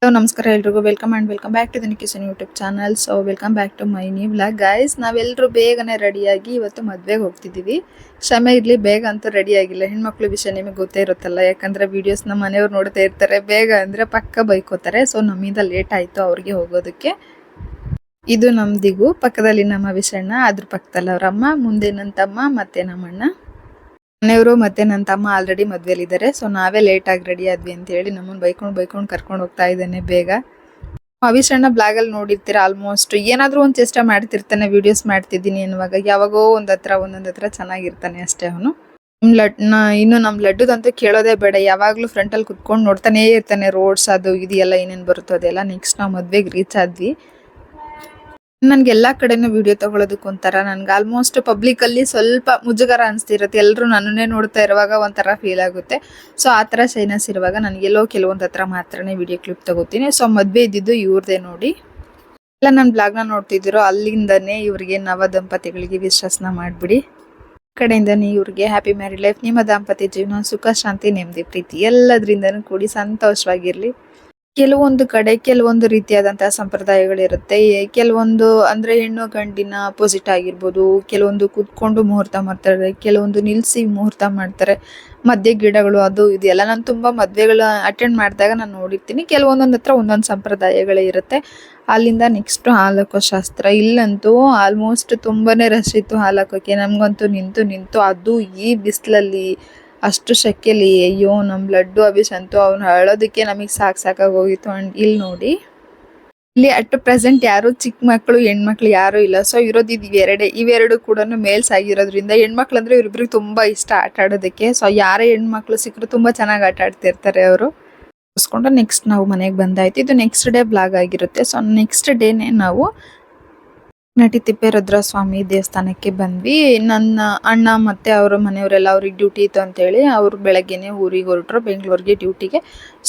Hello ನಮಸ್ಕಾರ ಎಲ್ರಿಗೂ welcome back to the Nikisan YouTube channel. So welcome back to my new vlog guys. ನಾವೆಲ್ಲರೂ ಬೇಗನೆ ರೆಡಿಯಾಗಿ ಇವತ್ತು ಮದುವೆಗೆ ಹೋಗ್ತಿದ್ದೀವಿ. ಕ್ಷಮೆ ಇರಲಿ, ಬೇಗ ಅಂತೂ ರೆಡಿ ಆಗಿಲ್ಲ. ಹೆಣ್ಮಕ್ಳು ವಿಷಯ ನಿಮಗೆ ಗೊತ್ತೇ ಇರುತ್ತಲ್ಲ, ಯಾಕಂದರೆ ವೀಡಿಯೋಸ್ ನಮ್ಮ ಮನೆಯವ್ರು ನೋಡ್ತಾ ಇರ್ತಾರೆ. ಬೇಗ ಅಂದರೆ ಪಕ್ಕ ಬೈಕೋತಾರೆ. ಸೊ ನಮ್ಮಿಂದ ಲೇಟ್ ಆಯಿತು ಅವ್ರಿಗೆ ಹೋಗೋದಕ್ಕೆ. ಇದು ನಮ್ದಿಗೂ ಪಕ್ಕದಲ್ಲಿ ನಮ್ಮ ವಿಷಯಣ್ಣ, ಅದ್ರ ಪಕ್ಕದಲ್ಲಿ ಅವ್ರಮ್ಮ, ಮುಂದೆ ನನ್ನ ತಮ್ಮ ಮತ್ತೆ ನಮ್ಮಣ್ಣ. ಮನೆಯವರು ಮತ್ತೆ ನನ್ನ ತಮ್ಮ ಆಲ್ರೆಡಿ ಮದ್ವೆಲಿದ್ದಾರೆ. ಸೊ ನಾವೇ ಲೇಟ್ ಆಗಿ ರೆಡಿ ಆದ್ವಿ ಅಂತ ಹೇಳಿ ನಮ್ಮನ್ನ ಬೈಕೊಂಡು ಕರ್ಕೊಂಡು ಹೋಗ್ತಾ ಇದ್ದಾನೆ ಬೇಗ. ಅವಿಷಣ್ಣ ಬ್ಲಾಗ್ ಅಲ್ಲಿ ನೋಡಿರ್ತೀರಾ, ಆಲ್ಮೋಸ್ಟ್ ಏನಾದ್ರೂ ಒಂದು ಚೇಷ್ಟೆ ಮಾಡ್ತಿರ್ತಾನೆ. ವಿಡಿಯೋಸ್ ಮಾಡ್ತಿದ್ದೀನಿ ಅನ್ನುವಾಗ ಯಾವಾಗೋ ಒಂದೊಂದ್ ಹತ್ರ ಚೆನ್ನಾಗಿರ್ತಾನೆ ಅಷ್ಟೇ ಅವನು. ಇನ್ನು ನಮ್ ಲಡ್ಡುದಂತೂ ಕೇಳೋದೇ ಬೇಡ. ಯಾವಾಗ್ಲೂ ಫ್ರಂಟ್ ಅಲ್ಲಿ ಕುತ್ಕೊಂಡು ನೋಡ್ತಾನೆ ಇರ್ತಾನೆ ರೋಡ್ಸ್ ಅದು ಇದು ಎಲ್ಲ ಏನೇನ್ ಬರುತ್ತೋ ಅದೆಲ್ಲ. ನೆಕ್ಸ್ಟ್ ನಾವು ಮದ್ವೆಗೆ ರೀಚ್ ಆದ್ವಿ. ನನ್ಗೆ ಎಲ್ಲಾ ಕಡೆನೂ ವಿಡಿಯೋ ತಗೊಳೋದಕ್ಕೆ ಒಂಥರ, ನನ್ಗೆ ಆಲ್ಮೋಸ್ಟ್ ಪಬ್ಲಿಕ್ ಅಲ್ಲಿ ಸ್ವಲ್ಪ ಮುಜುಗರ ಅನ್ಸ್ತಿರುತ್ತೆ. ಎಲ್ಲರೂ ನನ್ನನ್ನೇ ನೋಡ್ತಾ ಇರುವಾಗ ಒಂಥರ ಫೀಲ್ ಆಗುತ್ತೆ. ಸೊ ಆ ತರ ಶೈನಸ್ ಇರುವಾಗ ನನಗೆಲ್ಲೋ ಕೆಲವೊಂದ್ ಹತ್ರ ಮಾತ್ರನೇ ವಿಡಿಯೋ ಕ್ಲಿಪ್ ತಗೋತೀನಿ. ಸೊ ಮದ್ವೆ ಇದ್ದಿದ್ದು ಇವ್ರದೇ ನೋಡಿ. ಎಲ್ಲ ನನ್ನ ಬ್ಲಾಗ್ನ ನೋಡ್ತಿದ್ದೀರೋ ಅಲ್ಲಿಂದನೇ ಇವ್ರಿಗೆ ನವ ದಂಪತಿಗಳಿಗೆ ವಿಶ್ವಾಸನ ಮಾಡ್ಬಿಡಿ. ಕಡೆಯಿಂದನೇ ಇವ್ರಿಗೆ ಹ್ಯಾಪಿ ಮ್ಯಾರಿಡ್ ಲೈಫ್, ನಿಮ್ಮ ದಾಂಪತ್ಯ ಜೀವನ ಸುಖ ಶಾಂತಿ ನೆಮ್ಮದಿ ಪ್ರೀತಿ ಎಲ್ಲದ್ರಿಂದನೂ ಕೂಡಿ ಸಂತೋಷವಾಗಿರ್ಲಿ. ಕೆಲವೊಂದು ಕಡೆ ಕೆಲವೊಂದು ರೀತಿಯಾದಂತಹ ಸಂಪ್ರದಾಯಗಳಿರುತ್ತೆ. ಕೆಲವೊಂದು ಅಂದ್ರೆ ಹೆಣ್ಣು ಗಂಡಿನ ಅಪೋಸಿಟ್ ಆಗಿರ್ಬೋದು. ಕೆಲವೊಂದು ಕೂತ್ಕೊಂಡು ಮುಹೂರ್ತ ಮಾಡ್ತಾರೆ, ಕೆಲವೊಂದು ನಿಲ್ಸಿ ಮುಹೂರ್ತ ಮಾಡ್ತಾರೆ. ಮಧ್ಯೆ ಗಿಡಗಳು ಅದು ಇದು ಎಲ್ಲ ನಾನು ತುಂಬಾ ಮದ್ವೆಗಳ ಅಟೆಂಡ್ ಮಾಡಿದಾಗ ನಾನು ನೋಡಿರ್ತೀನಿ. ಕೆಲವೊಂದೊಂದ್ ಹತ್ರ ಒಂದೊಂದು ಸಂಪ್ರದಾಯಗಳೇ ಇರುತ್ತೆ. ಅಲ್ಲಿಂದ ನೆಕ್ಸ್ಟ್ ಹಾಲಕ್ಕೋ ಶಾಸ್ತ್ರ. ಇಲ್ಲಂತೂ ಆಲ್ಮೋಸ್ಟ್ ತುಂಬಾನೇ ರಶ್ ಇತ್ತು ಹಾಲಕ್ಕೋಕೆ. ನಮ್ಗಂತೂ ನಿಂತು ಅದು ಈ ಬಿಸಿಲಲ್ಲಿ ಅಷ್ಟು ಶೆಕೆಲಿ ಅಯ್ಯೋ ನಮ್ ಲಡ್ಡು ಅಭಿಷ್ ಅಂತೂ ಅವ್ನು ಅಳೋದಕ್ಕೆ ನಮಗೆ ಸಾಕಾಗಿ ಹೋಗಿತ್ತು. ಅಂಡ್ ಇಲ್ಲಿ ನೋಡಿ, ಇಲ್ಲಿ ಅಟ್ ಪ್ರೆಸೆಂಟ್ ಯಾರು ಚಿಕ್ಕ ಮಕ್ಕಳು ಹೆಣ್ಮಕ್ಳು ಯಾರು ಇಲ್ಲ. ಸೊ ಇರೋದು ಇವೆರಡು ಕೂಡ ಮೇಲ್ಸ್ ಆಗಿರೋದ್ರಿಂದ ಹೆಣ್ಮಕ್ಳು ಅಂದ್ರೆ ಇವ್ರಿಬ್ರಿಗೆ ತುಂಬಾ ಇಷ್ಟ ಆಟ ಆಡೋದಕ್ಕೆ. ಸೊ ಯಾರೇ ಹೆಣ್ಮಕ್ಳು ಸಿಕ್ಕರು ತುಂಬಾ ಚೆನ್ನಾಗಿ ಆಟ ಆಡ್ತಿರ್ತಾರೆ ಅವರು. ಮುಗಿಸ್ಕೊಂಡು ನೆಕ್ಸ್ಟ್ ನಾವು ಮನೆಗೆ ಬಂದಾಯ್ತು. ಇದು ನೆಕ್ಸ್ಟ್ ಡೇ ಬ್ಲಾಗ್ ಆಗಿರುತ್ತೆ. ಸೊ ನೆಕ್ಸ್ಟ್ ಡೇನೆ ನಾವು ನಟಿ ತಿಪ್ಪೇರುದ್ರಸ್ವಾಮಿ ದೇವಸ್ಥಾನಕ್ಕೆ ಬಂದ್ವಿ. ನನ್ನ ಅಣ್ಣ ಮತ್ತೆ ಅವ್ರ ಮನೆಯವರೆಲ್ಲ, ಅವ್ರಿಗೆ ಡ್ಯೂಟಿ ಇತ್ತು ಅಂತ ಹೇಳಿ ಅವ್ರು ಬೆಳಗ್ಗೆನೆ ಊರಿಗೆ ಹೊರಟ್ರು ಬೆಂಗಳೂರಿಗೆ ಡ್ಯೂಟಿಗೆ.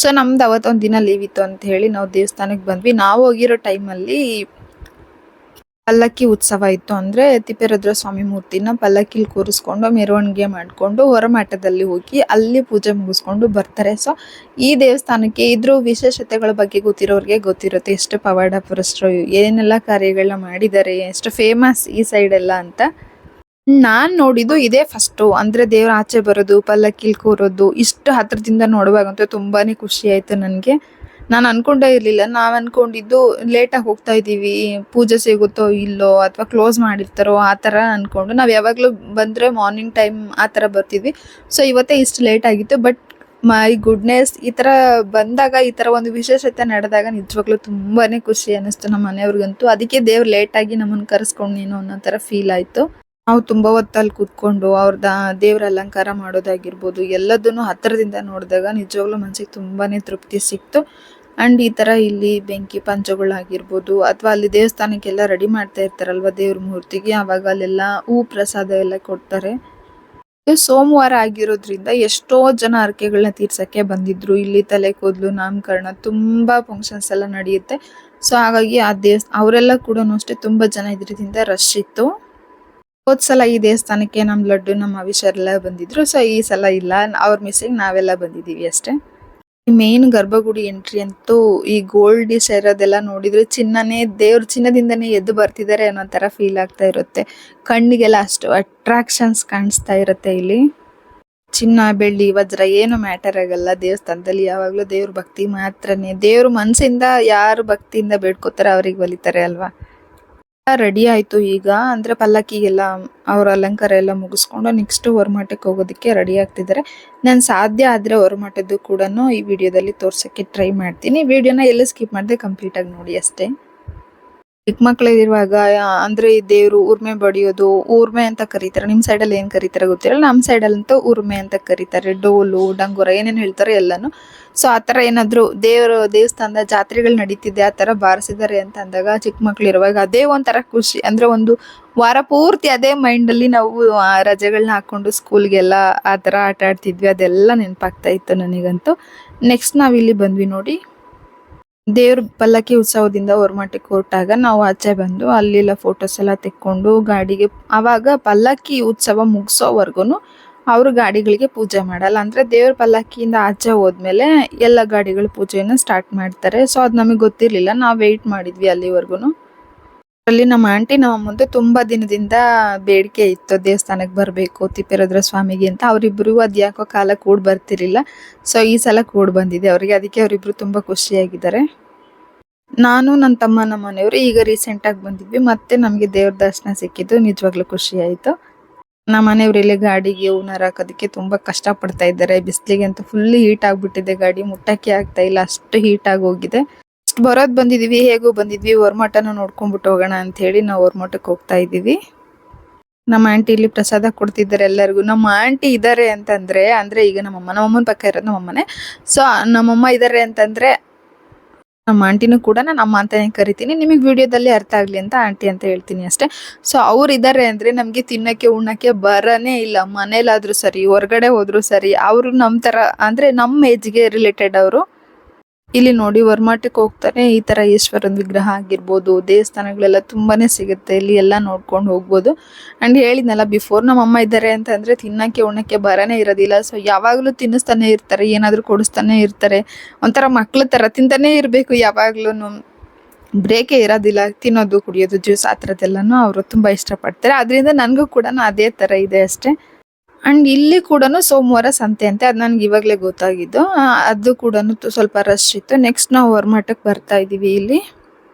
ಸೊ ನಮ್ದು ಅವತ್ತೊಂದು ದಿನ ಲೀವ್ ಇತ್ತು ಅಂತ ಹೇಳಿ ನಾವು ದೇವಸ್ಥಾನಕ್ಕೆ ಬಂದ್ವಿ. ನಾವು ಹೋಗಿರೋ ಟೈಮಲ್ಲಿ ಪಲ್ಲಕ್ಕಿ ಉತ್ಸವ ಇತ್ತು. ಅಂದ್ರೆ ತಿಪ್ಪೇರುದ್ರಸ್ವಾಮಿ ಮೂರ್ತಿನ ಪಲ್ಲಕ್ಕಿಲಿ ಕೂರಿಸ್ಕೊಂಡು ಮೆರವಣಿಗೆ ಮಾಡ್ಕೊಂಡು ಹೊರಮಾಟದಲ್ಲಿ ಹೋಗಿ ಅಲ್ಲಿ ಪೂಜೆ ಮುಗಿಸ್ಕೊಂಡು ಬರ್ತಾರೆ. ಸೊ ಈ ದೇವಸ್ಥಾನಕ್ಕೆ ಇದ್ರ ವಿಶೇಷತೆಗಳ ಬಗ್ಗೆ ಗೊತ್ತಿರೋರಿಗೆ ಗೊತ್ತಿರುತ್ತೆ, ಎಷ್ಟು ಪವಾಡ ಪುರುಷರು ಏನೆಲ್ಲ ಕಾರ್ಯಗಳನ್ನ ಮಾಡಿದ್ದಾರೆ, ಎಷ್ಟು ಫೇಮಸ್ ಈ ಸೈಡ್ ಎಲ್ಲ ಅಂತ. ನಾನ್ ನೋಡಿದ್ದು ಇದೇ ಫಸ್ಟು. ಅಂದ್ರೆ ದೇವ್ರ ಆಚೆ ಬರೋದು, ಪಲ್ಲಕ್ಕಿಲ್ ಕೂರೋದು ಇಷ್ಟು ಹತ್ರದಿಂದ ನೋಡುವಾಗಂತೂ ತುಂಬಾನೇ ಖುಷಿ ಆಯ್ತು ನನಗೆ. ನಾನು ಅನ್ಕೊಂಡೇ ಇರ್ಲಿಲ್ಲ. ನಾವ್ ಅನ್ಕೊಂಡಿದ್ದು ಲೇಟಾಗಿ ಹೋಗ್ತಾ ಇದೀವಿ, ಪೂಜೆ ಸಿಗುತ್ತೋ ಇಲ್ಲೋ ಅಥವಾ ಕ್ಲೋಸ್ ಮಾಡಿರ್ತಾರೋ ಆ ಥರ ಅನ್ಕೊಂಡು ನಾವ್ ಯಾವಾಗ್ಲೂ ಬಂದ್ರೆ ಮಾರ್ನಿಂಗ್ ಟೈಮ್ ಆ ಥರ ಬರ್ತಿದ್ವಿ. ಸೊ ಇವತ್ತೇ ಇಷ್ಟು ಲೇಟ್ ಆಗಿತ್ತು. ಬಟ್ ಮೈ ಗುಡ್ನೆಸ್, ಈ ಥರ ಬಂದಾಗ ಈ ಥರ ಒಂದು ವಿಶೇಷತೆ ನಡೆದಾಗ ನಿಜವಾಗ್ಲೂ ತುಂಬಾನೇ ಖುಷಿ ಅನ್ನಿಸ್ತು ನಮ್ಮ ಮನೆಯವ್ರಿಗಂತೂ. ಅದಕ್ಕೆ ದೇವ್ರು ಲೇಟಾಗಿ ನಮ್ಮನ್ನು ಕರೆಸ್ಕೊಂಡೇನೋ ಅನ್ನೋ ಥರ ಫೀಲ್ ಆಯಿತು. ನಾವು ತುಂಬ ಹೊತ್ತಲ್ಲಿ ಕೂತ್ಕೊಂಡು ಅವ್ರದ ದೇವ್ರ ಅಲಂಕಾರ ಮಾಡೋದಾಗಿರ್ಬೋದು ಎಲ್ಲದನ್ನು ಹತ್ತಿರದಿಂದ ನೋಡಿದಾಗ ನಿಜವಾಗ್ಲೂ ಮನಸ್ಸಿಗೆ ತುಂಬಾನೇ ತೃಪ್ತಿ ಸಿಕ್ತು. ಅಂಡ್ ಈ ತರ ಇಲ್ಲಿ ಬೆಂಕಿ ಪಂಚಗಳಾಗಿರ್ಬೋದು ಅಥವಾ ಅಲ್ಲಿ ದೇವಸ್ಥಾನಕ್ಕೆಲ್ಲ ರೆಡಿ ಮಾಡ್ತಾ ಇರ್ತಾರಲ್ವ ದೇವ್ರ ಮೂರ್ತಿಗೆ, ಅವಾಗ ಅಲ್ಲೆಲ್ಲ ಹೂ ಪ್ರಸಾದ ಎಲ್ಲ ಕೊಡ್ತಾರೆ. ಇದು ಸೋಮವಾರ ಆಗಿರೋದ್ರಿಂದ ಎಷ್ಟೋ ಜನ ಹರಕೆಗಳನ್ನ ತೀರ್ಸಕ್ಕೆ ಬಂದಿದ್ರು. ಇಲ್ಲಿ ತಲೆ ಕೂದಲು ನಾಮಕರಣ ತುಂಬಾ ಫಂಕ್ಷನ್ಸ್ ಎಲ್ಲ ನಡೆಯುತ್ತೆ. ಸೊ ಹಾಗಾಗಿ ಆ ಅವರೆಲ್ಲ ಕೂಡ ಅಷ್ಟೇ ತುಂಬಾ ಜನ ಇದರಿಂದ ರಶ್ ಇತ್ತು. ಹೋದ್ ಸಲ ಈ ದೇವಸ್ಥಾನಕ್ಕೆ ನಮ್ ಲಡ್ಡು ನಮ್ಮ ಅವಿಷರೆಲ್ಲ ಬಂದಿದ್ರು. ಸೊ ಈ ಸಲ ಇಲ್ಲ, ಅವ್ರ ಮಿಸ್ಸಿಂಗ್ ನಾವೆಲ್ಲ ಬಂದಿದೀವಿ ಅಷ್ಟೇ. ಮೇನ್ ಗರ್ಭಗುಡಿ ಎಂಟ್ರಿ ಅಂತೂ ಈ ಗೋಲ್ಡ್ ಸೇರೋದೆಲ್ಲ ನೋಡಿದ್ರೆ ದೇವ್ರ ಚಿನ್ನದಿಂದನೇ ಎದ್ದು ಬರ್ತಿದ್ದಾರೆ ಅನ್ನೋ ತರ ಫೀಲ್ ಆಗ್ತಾ ಇರುತ್ತೆ. ಕಣ್ಣಿಗೆಲ್ಲ ಅಷ್ಟು ಅಟ್ರಾಕ್ಷನ್ಸ್ ಕಾಣಿಸ್ತಾ ಇರುತ್ತೆ. ಇಲ್ಲಿ ಚಿನ್ನ ಬೆಳ್ಳಿ ವಜ್ರ ಏನು ಮ್ಯಾಟರ್ ಆಗಲ್ಲ ದೇವಸ್ಥಾನದಲ್ಲಿ. ಯಾವಾಗ್ಲೂ ದೇವ್ರ ಭಕ್ತಿ ಮಾತ್ರನೇ. ದೇವ್ರ ಮನ್ಸಿಂದ ಯಾರು ಭಕ್ತಿಯಿಂದ ಬೇಡ್ಕೋತಾರೆ ಅವ್ರಿಗೆ ಒಲಿತಾರೆ ಅಲ್ವಾ. ರೆಡಿ ಆಯ್ತು. ಈಗ ಅಂದ್ರೆ ಪಲ್ಲಕ್ಕಿಗೆಲ್ಲ ಅವ್ರ ಅಲಂಕಾರ ಎಲ್ಲ ಮುಗಿಸ್ಕೊಂಡು ನೆಕ್ಸ್ಟ್ ಹೊರಮಾಟಕ್ಕೆ ಹೋಗೋದಕ್ಕೆ ರೆಡಿ ಆಗ್ತಿದ್ದಾರೆ. ನಾನು ಸಾಧ್ಯ ಆದ್ರೆ ಹೊರಮಾಟದ್ದು ಕೂಡ ಈ ವಿಡಿಯೋದಲ್ಲಿ ತೋರ್ಸಕ್ಕೆ ಟ್ರೈ ಮಾಡ್ತೀನಿ. ವಿಡಿಯೋನ ಎಲ್ಲ ಸ್ಕಿಪ್ ಮಾಡದೆ ಕಂಪ್ಲೀಟ್ ಆಗಿ ನೋಡಿ ಅಷ್ಟೇ. ಚಿಕ್ಕ ಮಕ್ಳಿರುವಾಗ ಅಂದ್ರೆ ಈ ದೇವ್ರು ಊರ್ಮೆ ಬಡಿಯೋದು, ಊರ್ಮೆ ಅಂತ ಕರೀತಾರೆ. ನಿಮ್ ಸೈಡ್ ಅಲ್ಲಿ ಏನ್ ಕರೀತಾರೆ ಗೊತ್ತಿರಲ್ಲ, ನಮ್ ಸೈಡ್ ಅಲ್ಲಂತೂ ಊರ್ಮೆ ಅಂತ ಕರೀತಾರೆ. ಡೋಲು ಡಂಗುರ ಏನೇನ್ ಹೇಳ್ತಾರೆ ಎಲ್ಲಾನು. ಸೊ ಆತರ ಏನಾದ್ರು ದೇವಸ್ಥಾನದ ಜಾತ್ರೆಗಳು ನಡೀತಿದೆ ಆ ತರ ಬಾರಿಸಿದ್ದಾರೆ ಅಂತ ಅಂದಾಗ ಚಿಕ್ಕ ಮಕ್ಳು ಇರುವಾಗ ಅದೇ ಒಂಥರ ಖುಷಿ. ಅಂದ್ರೆ ಒಂದು ವಾರ ಪೂರ್ತಿ ಅದೇ ಮೈಂಡ್ ಅಲ್ಲಿ ನಾವು ರಜೆಗಳನ್ನ ಹಾಕೊಂಡು ಸ್ಕೂಲ್ಗೆಲ್ಲ ಆ ತರ ಆಟ ಆಡ್ತಿದ್ವಿ. ಅದೆಲ್ಲ ನೆನಪಾಗ್ತಾ ಇತ್ತು ನನಗಂತೂ. ನೆಕ್ಸ್ಟ್ ನಾವಿಲ್ಲಿ ಬಂದ್ವಿ ನೋಡಿ. ದೇವ್ರ ಪಲ್ಲಕ್ಕಿ ಉತ್ಸವದಿಂದ ಹೊರಮಠಕ್ಕೆ ಹೊರಟಾಗ ನಾವು ಆಚೆ ಬಂದು ಅಲ್ಲೆಲ್ಲ ಫೋಟೋಸ್ ಎಲ್ಲ ತೆಕ್ಕೊಂಡು ಗಾಡಿಗೆ, ಅವಾಗ ಪಲ್ಲಕ್ಕಿ ಉತ್ಸವ ಮುಗಿಸೋವರೆಗೂ ಅವರು ಗಾಡಿಗಳಿಗೆ ಪೂಜೆ ಮಾಡಲ್ಲ. ಅಂದರೆ ದೇವ್ರ ಪಲ್ಲಕ್ಕಿಯಿಂದ ಆಚೆ ಹೋದ್ಮೇಲೆ ಎಲ್ಲ ಗಾಡಿಗಳು ಪೂಜೆಯನ್ನು ಸ್ಟಾರ್ಟ್ ಮಾಡ್ತಾರೆ. ಸೊ ಅದು ನಮಗೆ ಗೊತ್ತಿರಲಿಲ್ಲ, ನಾವು ವೆಯ್ಟ್ ಮಾಡಿದ್ವಿ ಅಲ್ಲಿವರೆಗೂ. ಅಲ್ಲಿ ನಮ್ಮ ಆಂಟಿ ನಮ್ಮ ಮುಂದೆ ತುಂಬಾ ದಿನದಿಂದ ಬೇಡಿಕೆ ಇತ್ತು ದೇವಸ್ಥಾನಕ್ಕೆ ಬರಬೇಕು ತಿಪ್ಪೇರುದ್ರ ಸ್ವಾಮಿಗೆ ಅಂತ. ಅವರಿಬ್ಬರಿಗೂ ಅದು ಯಾಕೋ ಕಾಲ ಕೂಡ್ ಬರ್ತಿರ್ಲಿಲ್ಲ. ಸೊ ಈ ಸಲ ಕೂಡ್ ಬಂದಿದೆ ಅವರಿಗೆ, ಅದಕ್ಕೆ ಅವರಿಬ್ರು ತುಂಬಾ ಖುಷಿಯಾಗಿದ್ದಾರೆ. ನಾನು ನನ್ನ ತಮ್ಮ ನಮ್ಮ ಮನೆಯವರು ಈಗ ರೀಸೆಂಟಾಗಿ ಬಂದಿದ್ವಿ, ಮತ್ತೆ ನಮಗೆ ದೇವ್ರ ದರ್ಶನ ಸಿಕ್ಕಿದ್ದು ನಿಜವಾಗ್ಲೂ ಖುಷಿ ಆಯಿತು. ನಮ್ಮ ಮನೆಯವರೆಲ್ಲ ಗಾಡಿಗೆ ಓನರ್ ಹಾಕೋದಕ್ಕೆ ತುಂಬ ಕಷ್ಟಪಡ್ತಾ ಇದ್ದಾರೆ. ಬಿಸಿಲಿಗೆ ಅಂತ ಫುಲ್ ಹೀಟ್ ಆಗಿಬಿಟ್ಟಿದೆ, ಗಾಡಿ ಮುಟ್ಟಕ್ಕೆ ಆಗ್ತಾ ಇಲ್ಲ, ಅಷ್ಟು ಹೀಟ್ ಆಗಿ ಹೋಗಿದೆ. ಬರೋದು ಬಂದಿದ್ದೀವಿ, ಹೇಗೂ ಬಂದಿದ್ವಿ, ಹೊರಮಠನ ನೋಡ್ಕೊಂಡ್ಬಿಟ್ಟು ಹೋಗೋಣ ಅಂತ ಹೇಳಿ ನಾವು ಹೊರಮಠಕ್ಕೆ ಹೋಗ್ತಾ ಇದ್ದೀವಿ. ನಮ್ಮ ಆಂಟಿ ಇಲ್ಲಿ ಪ್ರಸಾದ ಕೊಡ್ತಿದ್ದಾರೆ ಎಲ್ಲರಿಗೂ. ನಮ್ಮ ಆಂಟಿ ಇದ್ದಾರೆ ಅಂತಂದ್ರೆ ಈಗ ನಮ್ಮಮ್ಮನ ಪಕ್ಕ ಇರೋದು ನಮ್ಮಮ್ಮನೆ. ಸೊ ನಮ್ಮಮ್ಮ ಇದ್ದಾರೆ ಅಂತಂದ್ರೆ ನಮ್ಮ ಆಂಟಿನೂ ಕೂಡ ನಾನು ಅಮ್ಮ ಅಂತಾನೆ ಕರಿತೀನಿ. ನಿಮಗೆ ವಿಡಿಯೋದಲ್ಲಿ ಅರ್ಥ ಆಗಲಿ ಅಂತ ಆಂಟಿ ಅಂತ ಹೇಳ್ತೀನಿ ಅಷ್ಟೇ. ಸೊ ಅವ್ರು ಇದ್ದಾರೆ ಅಂದರೆ ನಮಗೆ ತಿನ್ನಕ್ಕೆ ಉಣ್ಣಕ್ಕೆ ಬರನೇ ಇಲ್ಲ. ಮನೇಲಾದರೂ ಸರಿ, ಹೊರಗಡೆ ಹೋದರೂ ಸರಿ, ಅವರು ನಮ್ಮ ಥರ ಅಂದರೆ ನಮ್ಮ ಏಜ್ಗೆ ರಿಲೇಟೆಡ್ ಅವರು. ಇಲ್ಲಿ ನೋಡಿ ಹೊರಮಠಕ್ಕೆ ಹೋಗ್ತಾರೆ, ಈ ಥರ ಈಶ್ವರನ ವಿಗ್ರಹ ಆಗಿರ್ಬೋದು, ದೇವಸ್ಥಾನಗಳೆಲ್ಲ ತುಂಬಾನೇ ಸಿಗುತ್ತೆ, ಇಲ್ಲಿ ಎಲ್ಲ ನೋಡ್ಕೊಂಡು ಹೋಗ್ಬೋದು. ಆ್ಯಂಡ್ ಹೇಳಿದ್ನಲ್ಲ ಬಿಫೋರ್, ನಮ್ಮ ಅಮ್ಮ ಇದ್ದಾರೆ ಅಂತಂದರೆ ತಿನ್ನಕ್ಕೆ ಉಣ್ಣಕ್ಕೆ ಬರನೇ ಇರೋದಿಲ್ಲ. ಸೊ ಯಾವಾಗಲೂ ತಿನ್ನಿಸ್ತಾನೆ ಇರ್ತಾರೆ, ಏನಾದರೂ ಕೊಡಿಸ್ತಾನೆ ಇರ್ತಾರೆ. ಒಂಥರ ಮಕ್ಳ ಥರ ತಿಂತಾನೇ ಇರಬೇಕು ಯಾವಾಗ್ಲೂ, ಬ್ರೇಕೇ ಇರೋದಿಲ್ಲ. ತಿನ್ನೋದು, ಕುಡಿಯೋದು, ಜ್ಯೂಸ್ ಆ ಥರದ್ದೆಲ್ಲನೂ ಅವರು ತುಂಬ ಇಷ್ಟಪಡ್ತಾರೆ. ಅದರಿಂದ ನನಗೂ ಕೂಡ ಅದೇ ಥರ ಇದೆ ಅಷ್ಟೇ. ಅಂಡ್ ಇಲ್ಲಿ ಕೂಡ ಸೋಮವಾರ ಸಂತೆ ಅಂತೆ, ಅದು ನನಗೆ ಇವಾಗಲೇ ಗೊತ್ತಾಗಿದ್ದು. ಅದು ಕೂಡ ಸ್ವಲ್ಪ ರಶ್ ಇತ್ತು. ನೆಕ್ಸ್ಟ್ ನಾವು ಹೊರಮಠಕ್ಕೆ ಬರ್ತಾ ಇದ್ದೀವಿ.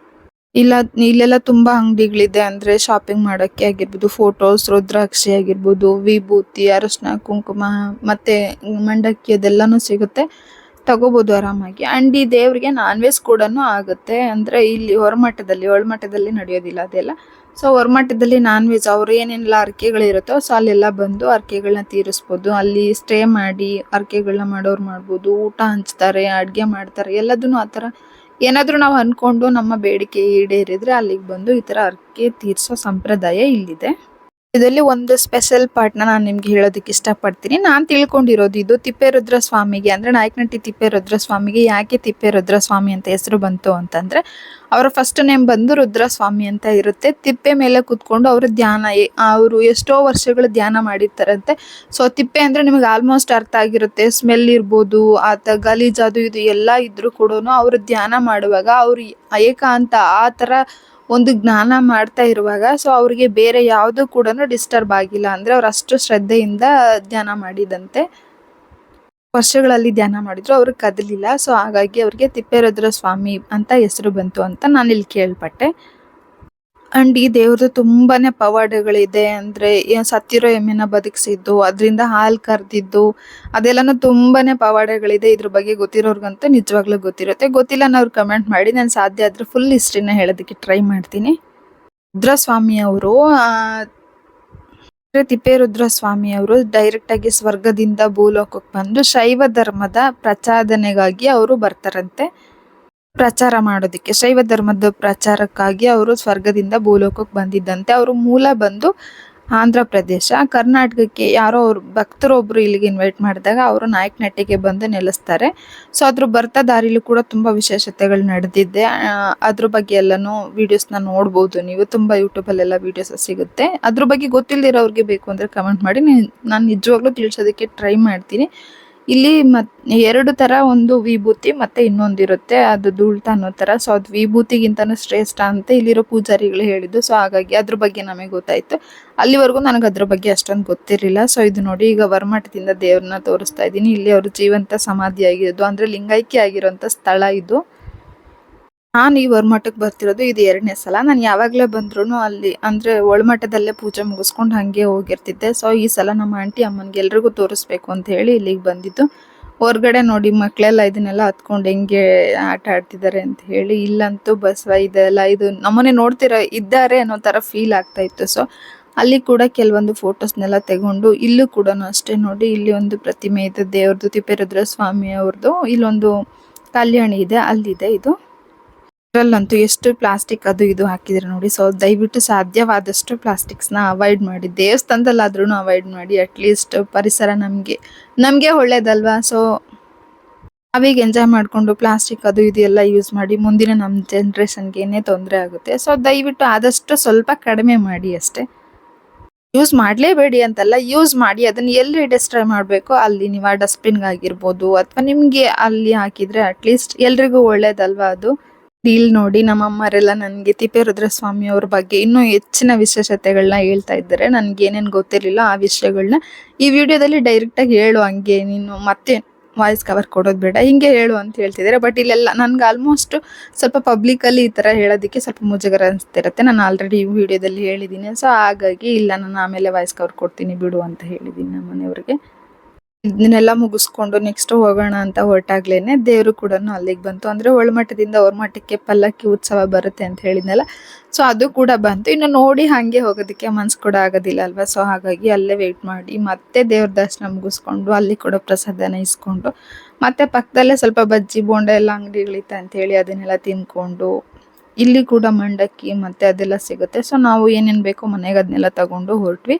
ಇಲ್ಲೆಲ್ಲ ತುಂಬಾ ಅಂಗಡಿಗಳಿದೆ, ಅಂದ್ರೆ ಶಾಪಿಂಗ್ ಮಾಡೋಕ್ಕೆ ಆಗಿರ್ಬೋದು, ಫೋಟೋಸ್, ರುದ್ರಾಕ್ಷಿ ಆಗಿರ್ಬೋದು, ವಿಭೂತಿ, ಅರಶಿನ, ಕುಂಕುಮ ಮತ್ತೆ ಮಂಡಕ್ಕಿ ಅದೆಲ್ಲಾನು ಸಿಗುತ್ತೆ, ತಗೋಬಹುದು ಆರಾಮಾಗಿ. ಅಂಡ್ ಈ ದೇವ್ರಿಗೆ ನಾನ್ ವೆಜ್ ಕೂಡ ಆಗುತ್ತೆ. ಅಂದ್ರೆ ಇಲ್ಲಿ ಒಳಮಠದಲ್ಲಿ ನಡೆಯೋದಿಲ್ಲ ಅದೆಲ್ಲ. ಸೊ ಹೊರಮಠದಲ್ಲಿ ನಾನ್ ವೆಜ್ ಅವ್ರು ಏನೆಲ್ಲ ಅರ್ಕೆಗಳಿರುತ್ತೋ ಸೊ ಅಲ್ಲೆಲ್ಲ ಬಂದು ಅರ್ಕೆಗಳನ್ನ ತೀರಿಸ್ಬೋದು. ಅಲ್ಲಿ ಸ್ಟೇ ಮಾಡಿ ಅರ್ಕೆಗಳನ್ನ ಮಾಡೋರು ಮಾಡ್ಬೋದು, ಊಟ ಹಂಚ್ತಾರೆ, ಅಡುಗೆ ಮಾಡ್ತಾರೆ, ಎಲ್ಲದನ್ನು ಆ ಥರ. ಏನಾದರೂ ನಾವು ಅಂದ್ಕೊಂಡು ನಮ್ಮ ಬೇಡಿಕೆ ಈಡೇರಿದ್ರೆ ಅಲ್ಲಿಗೆ ಬಂದು ಈ ಥರ ಅರ್ಕೆ ತೀರಿಸೋ ಸಂಪ್ರದಾಯ ಇಲ್ಲಿದೆ. ಇದರಲ್ಲಿ ಒಂದು ಸ್ಪೆಷಲ್ ಪಾರ್ಟ್ನ ನಾನು ನಿಮ್ಗೆ ಹೇಳೋದಕ್ಕೆ ಇಷ್ಟಪಡ್ತೀನಿ. ನಾನು ತಿಳ್ಕೊಂಡಿರೋದು ಇದು ತಿಪ್ಪೇರುದ್ರ ಸ್ವಾಮಿಗೆ, ಅಂದರೆ ನಾಯಕನಹಟ್ಟಿ ತಿಪ್ಪೇರುದ್ರ ಸ್ವಾಮಿಗೆ ಯಾಕೆ ತಿಪ್ಪೇರುದ್ರ ಸ್ವಾಮಿ ಅಂತ ಹೆಸರು ಬಂತು ಅಂತಂದರೆ, ಅವರ ಫಸ್ಟ್ ನೇಮ್ ಬಂದು ರುದ್ರಸ್ವಾಮಿ ಅಂತ ಇರುತ್ತೆ. ತಿಪ್ಪೆ ಮೇಲೆ ಕೂತ್ಕೊಂಡು ಅವರು ಅವರು ಎಷ್ಟೋ ವರ್ಷಗಳು ಧ್ಯಾನ ಮಾಡಿರ್ತಾರಂತೆ. ಸೊ ತಿಪ್ಪೆ ಅಂದರೆ ನಿಮಗೆ ಆಲ್ಮೋಸ್ಟ್ ಅರ್ಥ ಆಗಿರುತ್ತೆ, ಸ್ಮೆಲ್ ಇರ್ಬೋದು, ಗಲೀಜ್ ಅದು ಇದು ಎಲ್ಲ ಇದ್ರೂ ಕೂಡ ಅವರು ಧ್ಯಾನ ಮಾಡುವಾಗ ಅವರು ಏಕಾಂತ ಆ ಥರ ಒಂದು ಜ್ಞಾನ ಮಾಡ್ತಾ ಇರುವಾಗ ಸೊ ಅವ್ರಿಗೆ ಬೇರೆ ಯಾವುದು ಕೂಡ ಡಿಸ್ಟರ್ಬ್ ಆಗಿಲ್ಲ. ಅಂದರೆ ಅವ್ರು ಅಷ್ಟು ಶ್ರದ್ಧೆಯಿಂದ ಧ್ಯಾನ ಮಾಡಿದಂತೆ, ವರ್ಷಗಳಲ್ಲಿ ಧ್ಯಾನ ಮಾಡಿದ್ರು, ಅವ್ರಿಗೆ ಕದಲಿಲ್ಲ. ಸೊ ಹಾಗಾಗಿ ಅವ್ರಿಗೆ ತಿಪ್ಪೇರುದ್ರ ಸ್ವಾಮಿ ಅಂತ ಹೆಸರು ಬಂತು ಅಂತ ನಾನು ಇಲ್ಲಿ ಕೇಳ್ಪಟ್ಟೆ. ಅಂಡ್ ಈ ದೇವ್ರದ್ದು ತುಂಬಾನೇ ಪವಾಡಗಳಿದೆ. ಅಂದ್ರೆ ಸತ್ತಿರೋ ಎಮ್ಮೆನ ಬದುಕಿಸಿದ್ದು, ಅದರಿಂದ ಹಾಲು ಕರೆದಿದ್ದು, ಅದೆಲ್ಲನೂ ತುಂಬಾನೇ ಪವಾಡಗಳಿದೆ. ಇದ್ರ ಬಗ್ಗೆ ಗೊತ್ತಿರೋರ್ಗಂತೂ ನಿಜವಾಗ್ಲೂ ಗೊತ್ತಿರುತ್ತೆ. ಗೊತ್ತಿಲ್ಲ ಅನ್ನೋರು ಕಮೆಂಟ್ ಮಾಡಿ, ನಾನು ಸಾಧ್ಯ ಆದ್ರೆ ಫುಲ್ ಹಿಸ್ಟ್ರಿನ ಹೇಳೋದಕ್ಕೆ ಟ್ರೈ ಮಾಡ್ತೀನಿ. ರುದ್ರಸ್ವಾಮಿ ಅವರು ತಿಪ್ಪೇರುದ್ರ ಸ್ವಾಮಿ ಅವರು ಡೈರೆಕ್ಟ್ ಆಗಿ ಸ್ವರ್ಗದಿಂದ ಭೂಲೋಕಕ್ಕೆ ಬಂದು ಶೈವ ಧರ್ಮದ ಪ್ರಚಾದನೆಗಾಗಿ ಅವರು ಬರ್ತಾರಂತೆ, ಪ್ರಚಾರ ಮಾಡೋದಕ್ಕೆ. ಶೈವ ಧರ್ಮದ ಪ್ರಚಾರಕ್ಕಾಗಿ ಅವರು ಸ್ವರ್ಗದಿಂದ ಭೂಲೋಕಕ್ಕೆ ಬಂದಿದ್ದಂತೆ. ಅವರು ಮೂಲ ಬಂದು ಆಂಧ್ರ ಪ್ರದೇಶ, ಕರ್ನಾಟಕಕ್ಕೆ ಯಾರೋ ಅವ್ರ ಭಕ್ತರೊಬ್ರು ಇಲ್ಲಿಗೆ ಇನ್ವೈಟ್ ಮಾಡಿದಾಗ ಅವರು ನಾಯಕನಹಟ್ಟಿಗೆ ಬಂದು ನೆಲೆಸ್ತಾರೆ. ಸೊ ಅದ್ರ ಬರ್ತಾ ದಾರಿಲೂ ಕೂಡ ತುಂಬ ವಿಶೇಷತೆಗಳು ನಡೆದಿದೆ. ಅದ್ರ ಬಗ್ಗೆ ಎಲ್ಲನೂ ವೀಡಿಯೋಸ್ನ ನೋಡ್ಬೋದು ನೀವು, ತುಂಬ ಯೂಟ್ಯೂಬಲ್ಲೆಲ್ಲ ವೀಡಿಯೋಸ್ ಸಿಗುತ್ತೆ. ಅದ್ರ ಬಗ್ಗೆ ಗೊತ್ತಿಲ್ಲದಿರೋರಿಗೆ ಬೇಕು ಅಂದರೆ ಕಮೆಂಟ್ ಮಾಡಿ, ನಾನು ನಿಜವಾಗ್ಲೂ ತಿಳಿಸೋದಕ್ಕೆ ಟ್ರೈ ಮಾಡ್ತೀನಿ. ಇಲ್ಲಿ ಎರಡು ಥರ, ಒಂದು ವಿಭೂತಿ ಮತ್ತು ಇನ್ನೊಂದಿರುತ್ತೆ ಅದು ಧೂಳ್ತ ಅನ್ನೋ ಥರ. ಸೊ ಅದು ವಿಭೂತಿಗಿಂತನೂ ಶ್ರೇಷ್ಠ ಅಂತ ಇಲ್ಲಿರೋ ಪೂಜಾರಿಗಳು ಹೇಳಿದ್ದು. ಸೊ ಹಾಗಾಗಿ ಅದ್ರ ಬಗ್ಗೆ ನಮಗೆ ಗೊತ್ತಾಯಿತು. ಅಲ್ಲಿವರೆಗೂ ನನಗೆ ಅದ್ರ ಬಗ್ಗೆ ಅಷ್ಟೊಂದು ಗೊತ್ತಿರಲಿಲ್ಲ. ಸೊ ಇದು ನೋಡಿ, ಈಗ ಹೊರಮಠದಿಂದ ದೇವ್ರನ್ನ ತೋರಿಸ್ತಾ ಇದ್ದೀನಿ. ಇಲ್ಲಿ ಅವರು ಜೀವಂತ ಸಮಾಧಿ ಆಗಿರೋದು, ಅಂದರೆ ಲಿಂಗೈಕ್ಯ ಆಗಿರೋಂಥ ಸ್ಥಳ ಇದು. ನಾನು ಈ ಹೊರಮಠಕ್ಕೆ ಬರ್ತಿರೋದು ಇದು 2ನೇ ಸಲ. ನಾನು ಯಾವಾಗಲೇ ಬಂದ್ರೂ ಅಲ್ಲಿ ಅಂದರೆ ಒಳಮಠದಲ್ಲೇ ಪೂಜೆ ಮುಗಿಸ್ಕೊಂಡು ಹಾಗೆ ಹೋಗಿರ್ತಿದ್ದೆ. ಸೊ ಈ ಸಲ ನಮ್ಮ ಆಂಟಿ ಅಮ್ಮನಿಗೆ ಎಲ್ರಿಗೂ ತೋರಿಸ್ಬೇಕು ಅಂತ ಹೇಳಿ ಇಲ್ಲಿಗೆ ಬಂದಿದ್ದು. ಹೊರಗಡೆ ನೋಡಿ ಮಕ್ಕಳೆಲ್ಲ ಇದನ್ನೆಲ್ಲ ಹತ್ಕೊಂಡು ಹೆಂಗೆ ಆಟ ಆಡ್ತಿದ್ದಾರೆ ಅಂತ ಹೇಳಿ. ಇಲ್ಲಂತೂ ಬಸವ ಇದೆಲ್ಲ ಇದು ನಮ್ಮನೆ ಇದ್ದಾರೆ ಅನ್ನೋ ಥರ ಫೀಲ್ ಆಗ್ತಾ ಇತ್ತು. ಸೊ ಅಲ್ಲಿ ಕೂಡ ಕೆಲವೊಂದು ಫೋಟೋಸ್ನೆಲ್ಲ ತೆಗೊಂಡು, ಇಲ್ಲೂ ಕೂಡ ಅಷ್ಟೇ ನೋಡಿ, ಇಲ್ಲಿ ಒಂದು ಪ್ರತಿಮೆ ಇದೆ ದೇವ್ರದ್ದು, ತಿಪ್ಪೇರುದ್ರ ಸ್ವಾಮಿ ಅವ್ರದ್ದು. ಇಲ್ಲೊಂದು ಕಲ್ಯಾಣಿ ಇದೆ, ಅಲ್ಲಿದೆ ಇದು. ಇದ್ರಲ್ಲಂತೂ ಎಷ್ಟು ಪ್ಲಾಸ್ಟಿಕ್ ಅದು ಇದು ಹಾಕಿದ್ರೆ ನೋಡಿ. ಸೊ ದಯವಿಟ್ಟು ಸಾಧ್ಯವಾದಷ್ಟು ಪ್ಲಾಸ್ಟಿಕ್ಸ್ನ ಅವಾಯ್ಡ್ ಮಾಡಿ, ದೇವಸ್ಥಾನದಲ್ಲಾದ್ರೂ ಅವಾಯ್ಡ್ ಮಾಡಿ. ಅಟ್ಲೀಸ್ಟ್ ಪರಿಸರ ನಮಗೆ ಒಳ್ಳೇದಲ್ವಾ. ಸೊ ನಾವೀಗ ಎಂಜಾಯ್ ಮಾಡಿಕೊಂಡು ಪ್ಲಾಸ್ಟಿಕ್ ಅದು ಇದು ಎಲ್ಲ ಯೂಸ್ ಮಾಡಿ ಮುಂದಿನ ನಮ್ಮ ಜನ್ರೇಷನ್ಗೆ ಏನೇ ತೊಂದರೆ ಆಗುತ್ತೆ. ಸೊ ದಯವಿಟ್ಟು ಆದಷ್ಟು ಸ್ವಲ್ಪ ಕಡಿಮೆ ಮಾಡಿ ಅಷ್ಟೇ. ಯೂಸ್ ಮಾಡಲೇಬೇಡಿ ಅಂತಲ್ಲ, ಯೂಸ್ ಮಾಡಿ ಅದನ್ನ ಎಲ್ಲಿ ಡಿಸ್ಟ್ರಾಯ್ ಮಾಡಬೇಕೋ ಅಲ್ಲಿ ನೀವು ಆ ಡಸ್ಟ್‌ಬಿನ್‌ಗಾಗಿರ್ಬೋದು ಅಥವಾ ನಿಮಗೆ ಅಲ್ಲಿ ಹಾಕಿದ್ರೆ ಅಟ್‌ಲೀಸ್ಟ್ ಎಲ್ರಿಗೂ ಒಳ್ಳೇದಲ್ವಾ ಅದು. ಇಲ್ಲಿ ನೋಡಿ ನಮ್ಮ ಅಮ್ಮರೆಲ್ಲ ನನಗೆ ತಿಪ್ಪೇರುದ್ರಸ್ವಾಮಿ ಅವ್ರ ಬಗ್ಗೆ ಇನ್ನೂ ಹೆಚ್ಚಿನ ವಿಶೇಷತೆಗಳನ್ನ ಹೇಳ್ತಾ ಇದ್ದಾರೆ. ನನಗೆ ಏನೇನು ಗೊತ್ತಿರಲಿಲ್ಲ ಆ ವಿಷಯಗಳನ್ನ ಈ ವಿಡಿಯೋದಲ್ಲಿ ಡೈರೆಕ್ಟಾಗಿ ಹೇಳು, ಹಂಗೆ ನೀನು ಮತ್ತೆ ವಾಯ್ಸ್ ಕವರ್ ಕೊಡೋದು ಬೇಡ, ಹಿಂಗೆ ಹೇಳು ಅಂತ ಹೇಳ್ತಿದ್ದಾರೆ. ಬಟ್ ಇಲ್ಲೆಲ್ಲ ನನ್ಗೆ ಆಲ್ಮೋಸ್ಟ್ ಸ್ವಲ್ಪ ಪಬ್ಲಿಕಲ್ಲಿ ಈ ಥರ ಹೇಳೋದಕ್ಕೆ ಸ್ವಲ್ಪ ಮುಜುಗರ ಅನಿಸ್ತಿರುತ್ತೆ. ನಾನು ಆಲ್ರೆಡಿ ಈ ವಿಡಿಯೋದಲ್ಲಿ ಹೇಳಿದ್ದೀನಿ. ಸೊ ಹಾಗಾಗಿ ಇಲ್ಲ, ನಾನು ಆಮೇಲೆ ವಾಯ್ಸ್ ಕವರ್ ಕೊಡ್ತೀನಿ ಬಿಡು ಅಂತ ಹೇಳಿದ್ದೀನಿ ನಮ್ಮ ಮನೆಯವ್ರಿಗೆ. ಇದನ್ನೆಲ್ಲ ಮುಗಿಸ್ಕೊಂಡು ನೆಕ್ಸ್ಟ್ ಹೋಗೋಣ ಅಂತ ಹೊರಟಾಗ್ಲೇನೆ ದೇವರು ಕೂಡ ಅಲ್ಲಿಗೆ ಬಂತು. ಅಂದ್ರೆ ಒಳಮಠದಿಂದ ಅವ್ರ ಮಠಕ್ಕೆ ಪಲ್ಲಕ್ಕಿ ಉತ್ಸವ ಬರುತ್ತೆ ಅಂತ ಹೇಳಿದ್ನಲ್ಲ, ಸೊ ಅದು ಕೂಡ ಬಂತು. ಇನ್ನು ನೋಡಿ ಹಾಗೆ ಹೋಗೋದಕ್ಕೆ ಮನ್ಸು ಕೂಡ ಆಗೋದಿಲ್ಲ ಅಲ್ವಾ. ಸೊ ಹಾಗಾಗಿ ಅಲ್ಲೇ ವೆಯ್ಟ್ ಮಾಡಿ ಮತ್ತೆ ದೇವ್ರ ದರ್ಶನ ಮುಗಿಸ್ಕೊಂಡು ಅಲ್ಲಿ ಕೂಡ ಪ್ರಸಾದನ ಇಸ್ಕೊಂಡು ಮತ್ತೆ ಪಕ್ಕದಲ್ಲೇ ಸ್ವಲ್ಪ ಬಜ್ಜಿ ಬೋಂಡ ಎಲ್ಲ ಅಂಗಡಿಗಳಿತ್ತೆ ಅಂತ ಹೇಳಿ ಅದನ್ನೆಲ್ಲ ತಿನ್ಕೊಂಡು, ಇಲ್ಲಿ ಕೂಡ ಮಂಡಕ್ಕಿ ಮತ್ತೆ ಅದೆಲ್ಲ ಸಿಗುತ್ತೆ. ಸೊ ನಾವು ಏನೇನು ಬೇಕೋ ಮನೆಗೆ ಅದನ್ನೆಲ್ಲ ತಗೊಂಡು ಹೊರಟ್ವಿ.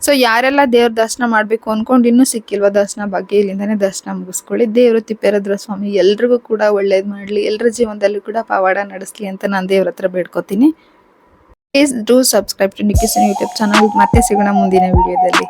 ಸೊ ಯಾರೆಲ್ಲ ದೇವ್ರ ದರ್ಶನ ಮಾಡಬೇಕು ಅಂದ್ಕೊಂಡು ಇನ್ನೂ ಸಿಕ್ಕಿಲ್ವ ದರ್ಶನ ಬಗ್ಗೆ, ಇಲ್ಲಿಂದನೇ ದರ್ಶನ ಮುಗಿಸ್ಕೊಳ್ಳಿ. ದೇವರು ತಿಪ್ಪೇರುದ್ರ ಸ್ವಾಮಿ ಎಲ್ರಿಗೂ ಕೂಡ ಒಳ್ಳೇದು ಮಾಡಲಿ, ಎಲ್ಲರ ಜೀವನದಲ್ಲೂ ಕೂಡ ಪವಾಡ ನಡೆಸಲಿ ಅಂತ ನಾನು ದೇವ್ರ ಹತ್ರ ಬೇಡ್ಕೋತೀನಿ. Please do subscribe to Nikhisan YouTube channel. ಮತ್ತೆ ಸಿಗೋಣ ಮುಂದಿನ ವಿಡಿಯೋದಲ್ಲಿ.